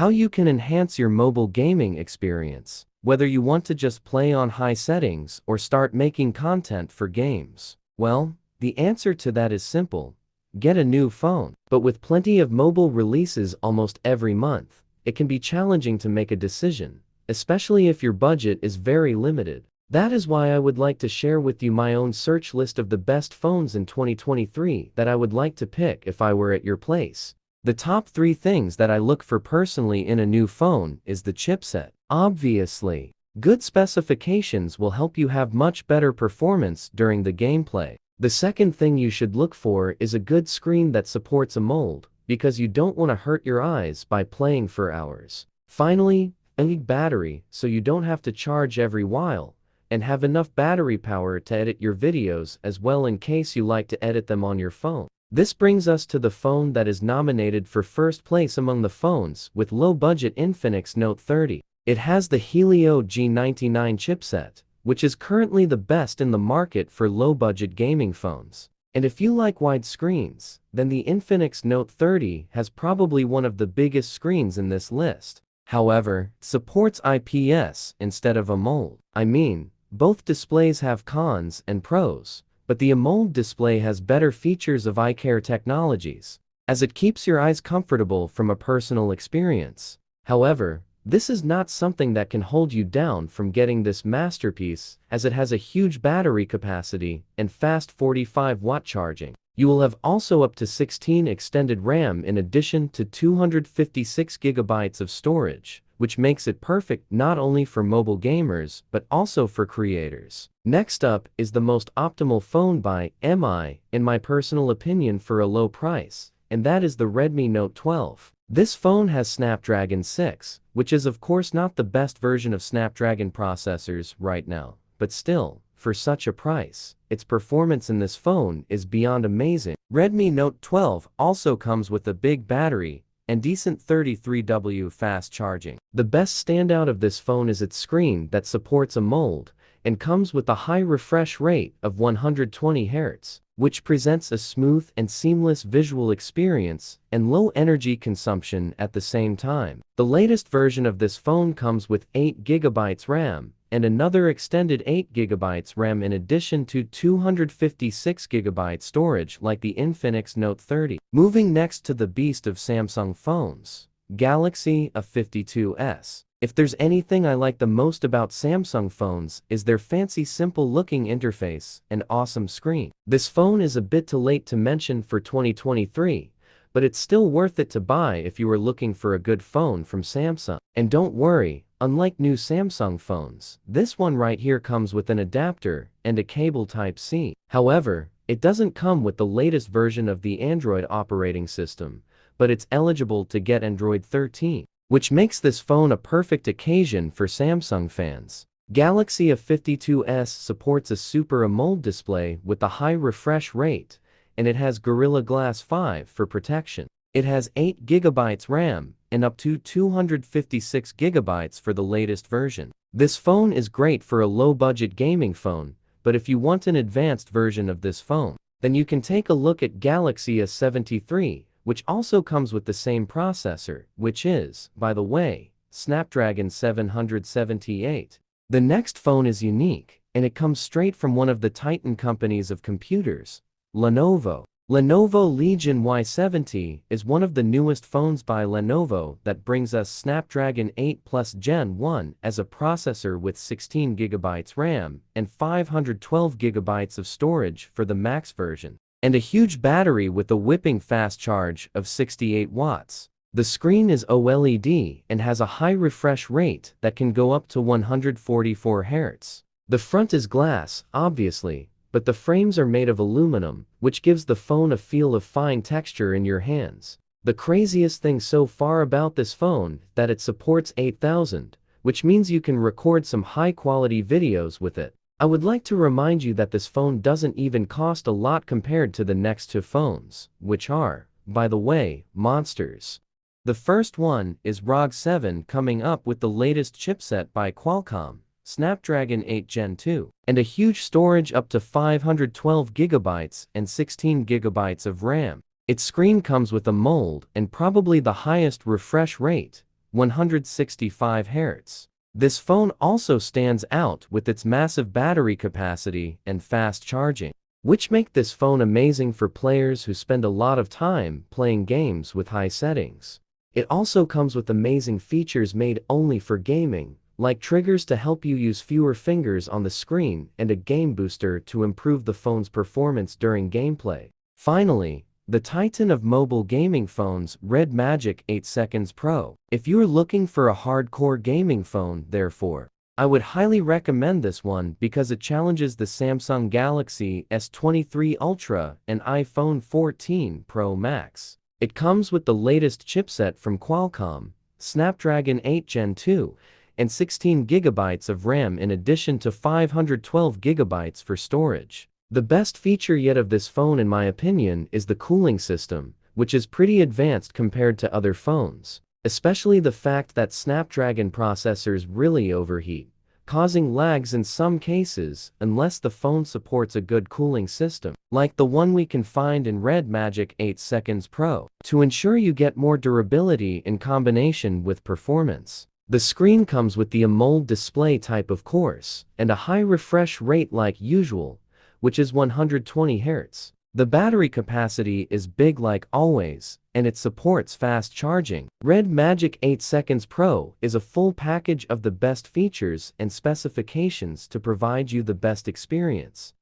How you can enhance your mobile gaming experience, whether you want to just play on high settings or start making content for games. Well, the answer to that is simple. Get a new phone. But with plenty of mobile releases almost every month, it can be challenging to make a decision, especially if your budget is very limited. That is why I would like to share with you my own search list of the best phones in 2023 that I would like to pick if I were at your place. The top 3 things that I look for personally in a new phone is the chipset. Obviously, good specifications will help you have much better performance during the gameplay. The second thing you should look for is a good screen that supports AMOLED, because you don't want to hurt your eyes by playing for hours. Finally, a good battery so you don't have to charge every while, and have enough battery power to edit your videos as well in case you like to edit them on your phone. This brings us to the phone that is nominated for first place among the phones with low-budget Infinix Note 30. It has the Helio G99 chipset, which is currently the best in the market for low-budget gaming phones. And if you like wide screens, then the Infinix Note 30 has probably one of the biggest screens in this list. However, it supports IPS instead of AMOLED. Both displays have cons and pros, but the AMOLED display has better features of eye care technologies, as it keeps your eyes comfortable from a personal experience. However, this is not something that can hold you down from getting this masterpiece, as it has a huge battery capacity and fast 45-watt charging. You will have also up to 16 extended RAM in addition to 256 GB of storage, which makes it perfect not only for mobile gamers but also for creators. Next up is the most optimal phone by MI, in my personal opinion, for a low price, and that is the Redmi Note 12. This phone has Snapdragon 6, which is of course not the best version of Snapdragon processors right now, but still, for such a price, its performance in this phone is beyond amazing. Redmi Note 12 also comes with a big battery and decent 33W fast charging. The best standout of this phone is its screen that supports AMOLED and comes with a high refresh rate of 120 Hz, which presents a smooth and seamless visual experience and low energy consumption at the same time. The latest version of this phone comes with 8 GB RAM and another extended 8 GB RAM in addition to 256 GB storage like the Infinix Note 30. Moving next to the beast of Samsung phones, Galaxy A52s. If there's anything I like the most about Samsung phones is their fancy simple-looking interface and awesome screen. This phone is a bit too late to mention for 2023, but it's still worth it to buy if you are looking for a good phone from Samsung. And don't worry, unlike new Samsung phones, this one right here comes with an adapter and a cable Type-C. However, it doesn't come with the latest version of the Android operating system, but it's eligible to get Android 13. Which makes this phone a perfect occasion for Samsung fans. Galaxy A52s supports a Super AMOLED display with a high refresh rate, and it has Gorilla Glass 5 for protection. It has 8 GB RAM and up to 256 GB for the latest version. This phone is great for a low-budget gaming phone, but if you want an advanced version of this phone, then you can take a look at Galaxy A73, which also comes with the same processor, which is, by the way, Snapdragon 778. The next phone is unique, and it comes straight from one of the Titan companies of computers, Lenovo. Lenovo Legion Y70 is one of the newest phones by Lenovo that brings us Snapdragon 8 Plus Gen 1 as a processor with 16 GB RAM and 512 GB of storage for the max version, and a huge battery with a whipping fast charge of 68 watts. The screen is OLED and has a high refresh rate that can go up to 144 Hz. The front is glass, obviously, but the frames are made of aluminum, which gives the phone a feel of fine texture in your hands. The craziest thing so far about this phone is that it supports 8000, which means you can record some high-quality videos with it. I would like to remind you that this phone doesn't even cost a lot compared to the next two phones, which are, by the way, monsters. The first one is ROG 7 coming up with the latest chipset by Qualcomm, Snapdragon 8 Gen 2, and a huge storage up to 512 GB and 16 GB of RAM. Its screen comes with AMOLED and probably the highest refresh rate, 165 Hz. This phone also stands out with its massive battery capacity and fast charging, which make this phone amazing for players who spend a lot of time playing games with high settings. It also comes with amazing features made only for gaming, like triggers to help you use fewer fingers on the screen and a game booster to improve the phone's performance during gameplay. Finally, the titan of mobile gaming phones, Red Magic 8 Seconds Pro. If you're looking for a hardcore gaming phone, therefore, I would highly recommend this one because it challenges the Samsung Galaxy S23 Ultra and iPhone 14 Pro Max. It comes with the latest chipset from Qualcomm, Snapdragon 8 Gen 2, and 16 GB of RAM in addition to 512 GB for storage. The best feature yet of this phone in my opinion is the cooling system, which is pretty advanced compared to other phones, especially the fact that Snapdragon processors really overheat, causing lags in some cases unless the phone supports a good cooling system, like the one we can find in Red Magic 8 Seconds Pro, to ensure you get more durability in combination with performance. The screen comes with the AMOLED display type of course, and a high refresh rate like usual, which is 120 Hz. The battery capacity is big like always, and it supports fast charging. Red Magic 8 Seconds Pro is a full package of the best features and specifications to provide you the best experience.